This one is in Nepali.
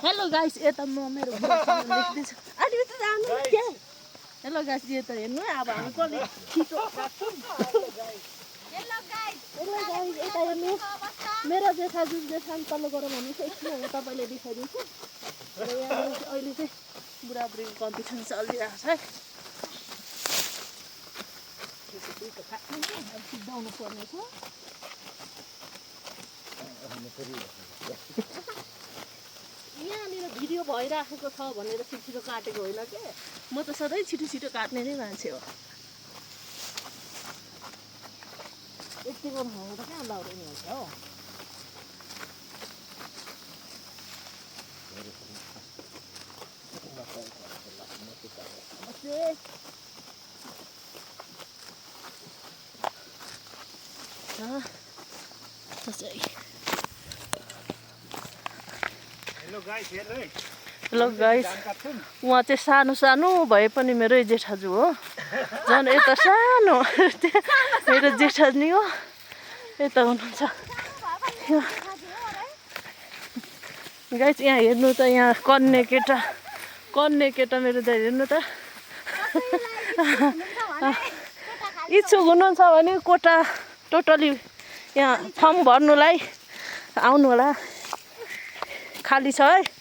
हेलो गाइस यता म मेरो बुढासँग लेख्दैछु अनि त जानु के हेलो गाइस यो त हेर्नु अब हामी कसले छिटो काट्छौँ हेलो गाइस यता हेर्नु मेरो जेठाजु जेठान तल्लो गरौँ भन्नु चाहिँ एकछिन हो तपाईँले देखाइदिन्छु र यहाँ अहिले चाहिँ बुढाबुढीको कम्पिटिसन चलिरहेको छ है सिद्धाउनु पर्ने छ यहाँनिर भिडियो भइराखेको छ भनेर छिटो काटेको होइन के म त सधैँ छिटो काट्ने नै मान्छे हो यति गर्नु त कहाँ लाउनु हुन्छ हो हेलो गाइस उहाँ चाहिँ सानो सानो भए पनि मेरै जेठाजु हो झन् यता सानो मेरो जेठाजु हो यता हुनुहुन्छ गाइस यहाँ हेर्नु त यहाँ कन्ने केटा मेरो दाइ हेर्नु त इच्छुक हुनुहुन्छ भने कोटा टोटली यहाँ फर्म भर्नुलाई आउनु होला खाली छ है